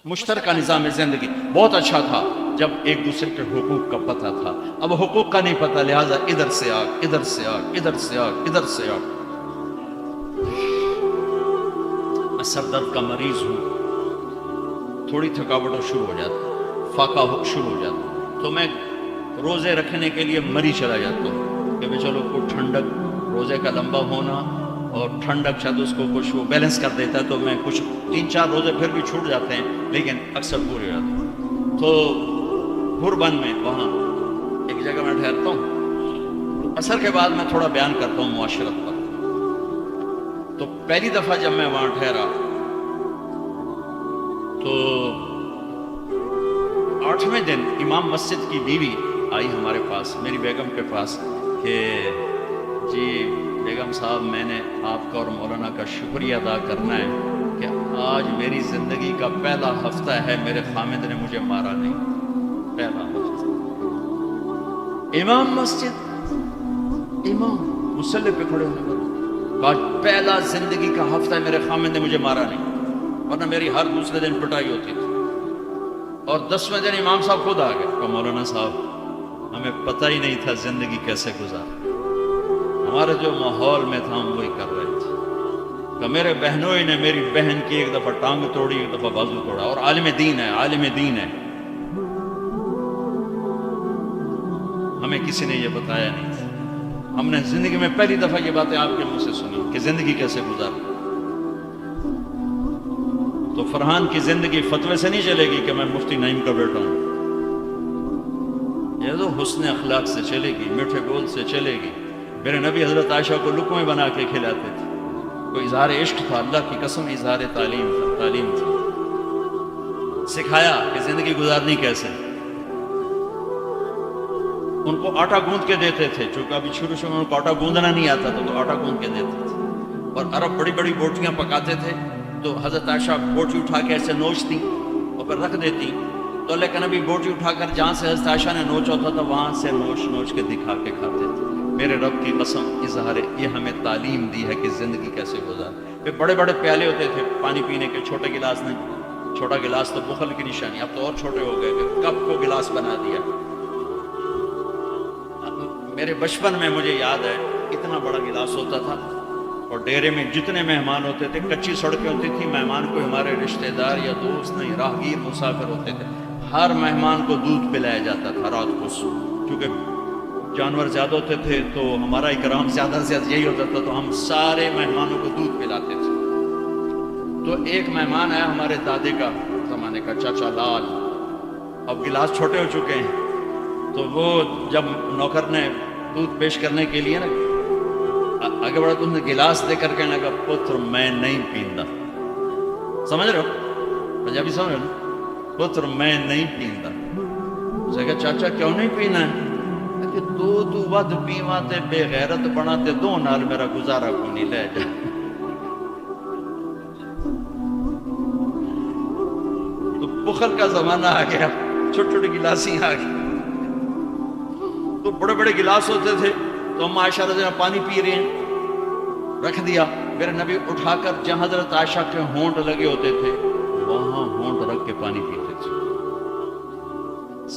مشترکہ نظام زندگی بہت اچھا تھا جب ایک دوسرے کے حقوق کا پتہ تھا. اب حقوق کا نہیں پتہ، لہٰذا ادھر سے آگ، ادھر سے آگ، ادھر سے آگ، ادھر سے آگ. میں سر درد کا مریض ہوں، تھوڑی تھکاوٹ شروع ہو جاتی، فاقہ شروع ہو جاتا، تو میں روزے رکھنے کے لیے مری چلا جاتا ہوں کہ چلو کوئی ٹھنڈک، روزے کا لمبا ہونا اور ٹھنڈک شاید اس کو کچھ وہ بیلنس کر دیتا ہے، تو میں کچھ 3-4 روزے پھر بھی چھوٹ جاتے ہیں لیکن اکثر پورے ہو جاتے ہیں. تو بھوربن میں وہاں ایک جگہ میں ٹھہرتا ہوں، عصر کے بعد میں تھوڑا بیان کرتا ہوں معاشرت پر. تو پہلی دفعہ جب میں وہاں ٹھہرا تو 8ویں دن امام مسجد کی بیوی آئی ہمارے پاس، میری بیگم کے پاس، کہ جی بیگم صاحب میں نے آپ کا اور مولانا کا شکریہ ادا کرنا ہے کہ آج میری زندگی کا پہلا ہفتہ ہے میرے خامد نے مجھے مارا نہیں. پہلا ہفتہ امام مسجد، امام مصلی پہ کھڑے ہونے والے، آج پہلا زندگی کا ہفتہ ہے میرے خامد نے مجھے مارا نہیں، ورنہ میری ہر دوسرے دن پٹائی ہوتی تھی. اور 10ویں دن امام صاحب خود آ گئے کہ مولانا صاحب ہمیں پتہ ہی نہیں تھا زندگی کیسے گزار، ہمارے جو ماحول میں تھا ہم وہی کر رہے تھے. کہ میرے بہنوئی نے میری بہن کی ایک دفعہ ٹانگ توڑی، ایک دفعہ بازو توڑا، اور عالم دین ہے، عالم دین ہے. ہمیں کسی نے یہ بتایا نہیں تھا، ہم نے زندگی میں پہلی دفعہ یہ باتیں آپ کے منہ سے سنی کہ زندگی کیسے گزار. تو فرحان کی زندگی فتوے سے نہیں چلے گی کہ میں مفتی نعیم کا بیٹا ہوں، یہ تو حسن اخلاق سے چلے گی، میٹھے بول سے چلے گی. میرے نبی حضرت عائشہ کو لقمے بنا کے کھلاتے تھے، کوئی اظہار عشق تھا، اللہ کی قسم اظہار تعلیم تھا، تعلیم تھی. سکھایا کہ زندگی گزارنی کیسے. ان کو آٹا گوندھ کے دیتے تھے، چونکہ ابھی شروع میں ان کو آٹا گوندنا نہیں آتا تھا تو آٹا گوندھ کے دیتے تھے. اور عرب بڑی بڑی بوٹیاں پکاتے تھے تو حضرت عائشہ بوٹی اٹھا کے ایسے نوچتی اور پھر رکھ دیتی. تو اللہ کے نبی بوٹی اٹھا کر جہاں سے حضرت عائشہ نے نوچا ہوتا تھا وہاں سے نوچ نوچ کے دکھا کے کھاتے تھے. میرے رب کی قسم اظہار یہ ہمیں تعلیم دی ہے کہ زندگی کیسے گزار. پھر بڑے بڑے پیالے ہوتے تھے پانی پینے کے، چھوٹے گلاس نہیں. چھوٹا گلاس تو بخل کی نشانی، اب تو اور چھوٹے ہو گئے کہ کپ کو گلاس بنا دیا. میرے بچپن میں مجھے یاد ہے اتنا بڑا گلاس ہوتا تھا، اور ڈیرے میں جتنے مہمان ہوتے تھے، کچی سڑکیں ہوتی تھی، مہمان کو ہمارے رشتہ دار یا دوست نہیں، راہگیر مسافر ہوتے تھے، ہر مہمان کو دودھ پلایا جاتا تھا رات کو. کیونکہ جانور زیادہ ہوتے تھے تو ہمارا اکرام زیادہ سے زیادہ یہی ہوتا تھا، تو ہم سارے مہمانوں کو دودھ پلاتے تھے. تو ایک مہمان آیا ہمارے دادے کا زمانے کا، چاچا لال. اب گلاس چھوٹے ہو چکے ہیں تو وہ جب نوکر نے دودھ پیش کرنے کے لیے نا آگے بڑھا تو نے گلاس دے کر کہنے لگا پتر میں نہیں پیندا. سمجھ رہے ہو پنجابی سمجھ رہے ہو؟ پتر میں نہیں پیندا. اسے کہا چاچا کیوں نہیں پینا ہے؟ کہ دو ود پیواں تے بے غیرت بنا تے دو نال میرا گزارا کو نہیں لے جا. تو بخل کا زمانہ آ گیا، چھوٹی چھوٹی گلاسیں آ گئی. تو بڑے بڑے گلاس ہوتے تھے تو ہم عائشہ رضی اللہ پانی پی رہے ہیں، رکھ دیا. میرے نبی اٹھا کر جہاں حضرت عائشہ کے ہونٹ لگے ہوتے تھے وہاں ہونٹ رکھ کے پانی پیتے تھے.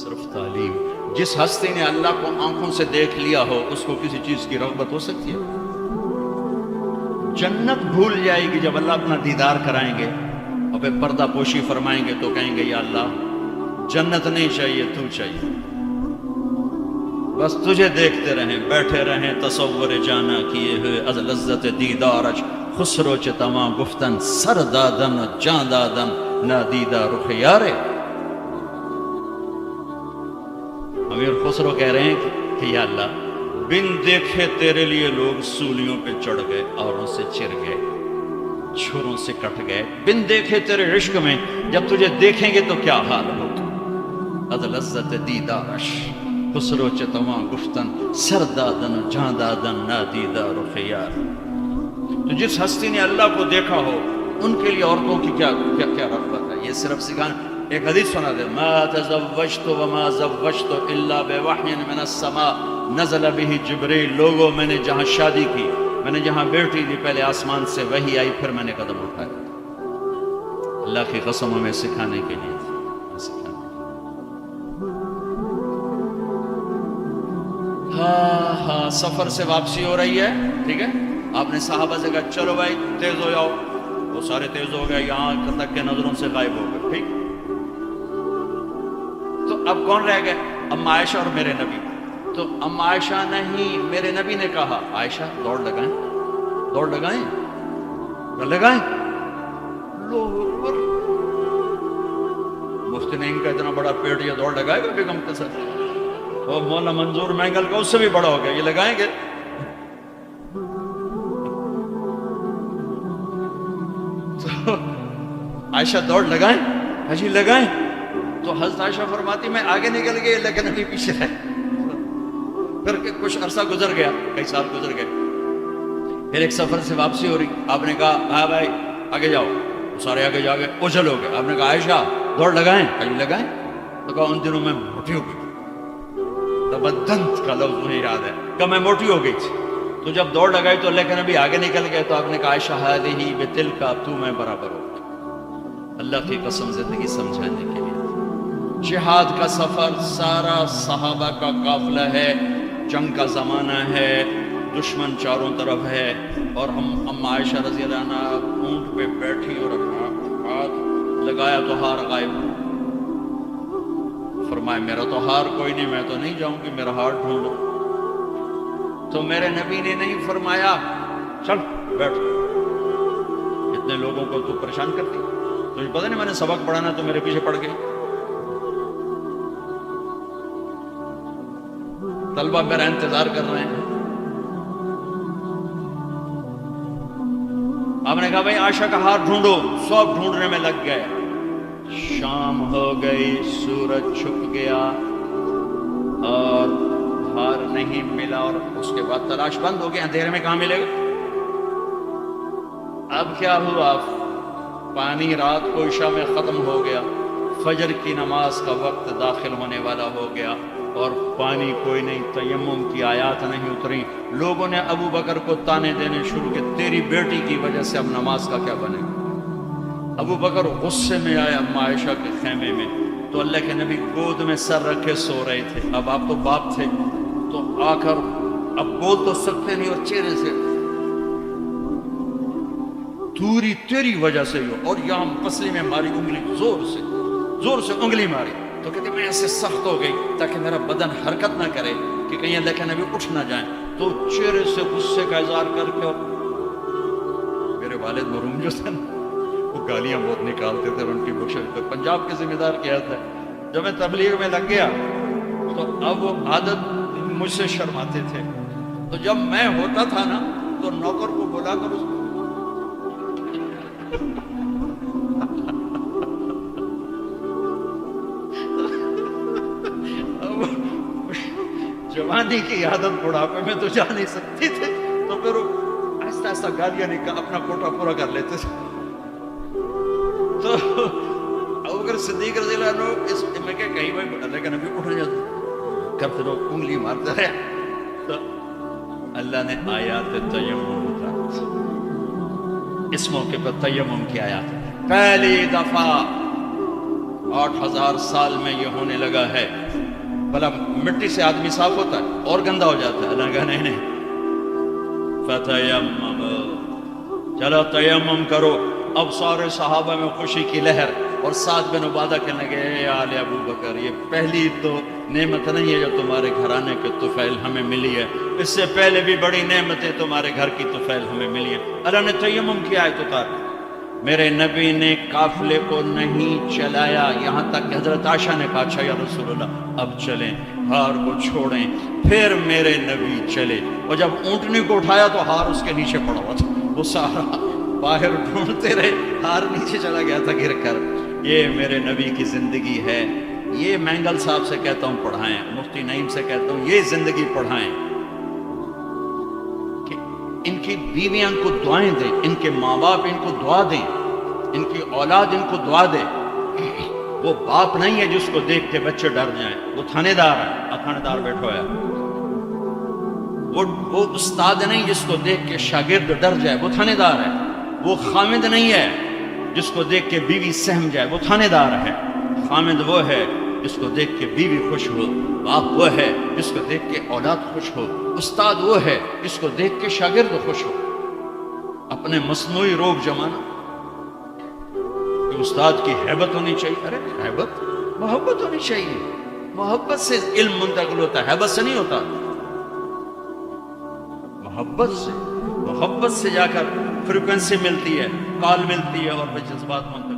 صرف تعلیم. جس ہستی نے اللہ کو آنکھوں سے دیکھ لیا ہو اس کو کسی چیز کی رغبت ہو سکتی ہے؟ جنت بھول جائے گی جب اللہ اپنا دیدار کرائیں گے اور پھر پردہ پوشی فرمائیں گے تو کہیں گے یا اللہ جنت نہیں چاہیے، تو چاہیے، بس تجھے دیکھتے رہیں، بیٹھے رہیں تصور جانا کیے ہوئے از لذت دیدارش خسرو چ تمام گفتن سر دادن جان دادن نادیدہ رخ یارے. امیر خسرو کہہ رہے ہیں کہ یا اللہ بن دیکھے تیرے لیے لوگ سولیوں پہ چڑھ گئے، اوروں سے چر گئے، چھروں سے کٹ گئے. بن دیکھے تیرے عشق میں جب تجھے دیکھیں گے تو کیا حال ہوگا. از لذت دیدارش خسرو چتما گفتن سر دادن جان دادن نادیدہ رخ یار. تو جس ہستی نے اللہ کو دیکھا ہو ان کے لیے عورتوں کی کیا رغبت ہے. یہ صرف سکھانا. ایک حدیث سنا دے، ما تزوجت وما زوجت الا بوحی من السماء نزل به جبریل. لوگوں میں نے جہاں شادی کی، میں نے جہاں بیٹی دی، پہلے آسمان سے وحی آئی پھر میں نے قدم اٹھایا. اللہ کی قسم ہمیں سکھانے کے لیے تھی، سکھانے۔ ہاں سفر سے واپسی ہو رہی ہے، ٹھیک ہے، آپ نے صحابہ سے کہا چلو بھائی تیز ہو جاؤ، وہ سارے تیز ہو گئے، یہاں تک کہ نظروں سے غائب ہو گئے، ٹھیک۔ تو اب کون رہ گئے؟ اما عائشہ اور میرے نبی۔ تو اما عائشہ نہیں، میرے نبی نے کہا عائشہ دوڑ لگائیں، دوڑ لگائیں، لگائیں۔ مفتی نعیم کا اتنا بڑا پیڑ، یہ دوڑ لگائے گا بیگم کے ساتھ؟ اور مولانا منظور مینگل کا اس سے بھی بڑا ہو گیا، یہ لگائیں گے؟ تو عائشہ دوڑ لگائیں، حجی لگائیں۔ تو حضرت عائشہ فرماتی میں آگے نکل گئی لیکن ابھی پیچھے رہے۔ پھر کچھ عرصہ گزر گیا، کئی سال گزر گئے، پھر ایک سفر سے واپسی ہو رہی، آپ نے کہا ہاں بھائی آگے جاؤ، سارے آگے جا گئے، اچھل ہو گئے۔ آپ نے کہا عائشہ دوڑ لگائیں، کہیں لگائیں؟ تو کہا ان دنوں میں موٹی ہو گئی، تبدنت کا لفظ مجھے یاد ہے کہ میں موٹی ہو گئی تھی۔ تو جب دوڑ لگائی تو لیکن ابھی آگے نکل گئے، تو آپ نے کہا عائشہ ہذہ بتلک، تو میں برابر ہو۔ اللہ کی قسم زندگی سمجھانے کے لیے۔ جہاد کا سفر سارا صحابہ کا قافلہ ہے، جنگ کا زمانہ ہے، دشمن چاروں طرف ہے، اور ہم اما عائشہ رضی اللہ عنہ اونٹ پہ بیٹھی اور ہاتھ لگایا تو ہار غائب۔ فرمایا میرا تو ہار کوئی نہیں، میں تو نہیں جاؤں گی، میرا ہار ڈھونڈو۔ تو میرے نبی نے نہیں فرمایا چل بیٹھ، اتنے لوگوں کو تو پریشان کرتی، تجھے پتہ نہیں میں نے سبق پڑھانا تو میرے پیچھے پڑ گئی۔ طلبہ میرا انتظار کر رہے ہیں۔ آپ نے کہا بھائی عائشہ کا ہار ڈھونڈو، سب ڈھونڈنے میں لگ گئے۔ شام ہو گئی، سورج چھپ گیا اور ہار نہیں ملا، اور اس کے بعد تلاش بند ہو گیا، اندھیرے میں کہاں ملے گا؟ اب کیا ہوا؟ پانی رات کو عشاء میں ختم ہو گیا، فجر کی نماز کا وقت داخل ہونے والا ہو گیا، اور پانی کوئی نہیں، تیمم کی آیات نہیں اتری۔ لوگوں نے ابو بکر کو تانے دینے شروع کہ تیری بیٹی کی وجہ سے اب نماز کا کیا بنے گا؟ ابو بکر غصے میں آئے اما عائشہ کے خیمے میں، تو اللہ کے نبی گود میں سر رکھے سو رہے تھے۔ اب آپ تو باپ تھے، تو آ کر اب بول تو سکتے نہیں، اور چہرے سے دوری تیری وجہ سے ہو، اور یہاں پسلی میں ماری انگلی، زور سے انگلی ماری۔ تو کہتے میں ایسے سخت ہو گئی تاکہ میرا بدن حرکت نہ کرے کہ کہیں اللہ کے نبی اٹھ نہ جائیں۔ تو چہرے سے غصے کا اظہار کر کے، اور میرے والد مرحوم جو تھے وہ گالیاں بہت نکالتے تھے، اور ان کی بخشش پہ پنجاب کے ذمہ دار کیا تھا۔ جب میں تبلیغ میں لگ گیا تو اب وہ عادت مجھ سے شرماتے تھے، تو جب میں ہوتا تھا نا تو نوکر کو بلا کر اس جوانی کی عادت بڑھاپے میں تو جا نہیں سکتی تھے، تو پھر آہستہ آہستہ گالیاں نکال اپنا کوٹا پورا کر لیتے تھے۔ تو ابوبکر صدیق رضی اللہ عنہ اس میں کہ کہیں بھائی اللہ کا نبی اٹھ جاتا کرتے لوگ انگلی مارتے رہے، تو اللہ نے آیات تیمم اتاری۔ اس موقع پر تیمم کی آیات پہلی دفعہ 8000 سال میں یہ ہونے لگا ہے۔ بھلا مٹی سے آدمی صاف ہوتا ہے اور گندا ہو جاتا ہے؟ اللہ نے کہا نہیں، فتیمم، چلو تیمم کرو۔ اب سارے صحابہ میں خوشی کی لہر، اور سعد بن عبادہ کہنے لگے اے آل ابو بکر، یہ پہلی تو نعمت نہیں ہے جو تمہارے گھرانے کے طفیل ہمیں ملی ہے، اس سے پہلے بھی بڑی نعمتیں تمہارے گھر کی طفیل ہمیں ملی ہیں۔ اللہ نے تیمم کی آیت اتاری۔ میرے نبی نے قافلے کو نہیں چلایا، یہاں تک کہ حضرت عائشہ نے کہا اچھا یا رسول اللہ اب چلیں، ہار کو چھوڑیں۔ پھر میرے نبی چلے، اور جب اونٹنی کو اٹھایا تو ہار اس کے نیچے پڑا ہوا تھا، وہ سارا باہر ڈھونڈتے رہے، ہار نیچے چلا گیا تھا گر کر۔ یہ میرے نبی کی زندگی ہے، یہ مینگل صاحب سے کہتا ہوں پڑھائیں، مفتی نعیم سے کہتا ہوں یہ زندگی پڑھائیں، کہ ان کی بیویاں ان کو دعائیں دیں، ان کے ماں باپ ان کو دعا دیں، ان کی اولاد ان کو دعا دے۔ وہ باپ نہیں ہے جس کو دیکھ کے بچے ڈر جائیں، وہ تھانے دار ہے، تھانے دار بیٹھا ہے۔ وہ استاد نہیں جس کو دیکھ کے شاگرد ڈر جائے، وہ تھانے دار ہے۔ وہ خامد نہیں ہے جس کو دیکھ کے بیوی سہم جائے، وہ تھانے دار ہے۔ خامد وہ ہے جس کو دیکھ کے بیوی خوش ہو، باپ وہ ہے جس کو دیکھ کے اولاد خوش ہو، استاد وہ ہے جس کو دیکھ کے شاگرد خوش ہو۔ اپنے مصنوعی روب جمانا کہ استاد کی ہیبت ہونی چاہیے، ارے ہیبت، محبت ہونی چاہیے، محبت سے علم منتقل ہوتا ہے، ہیبت سے نہیں ہوتا، محبت سے جا کر فریکوینسی ملتی ہے، کال ملتی ہے اور پھر جذبات منتقل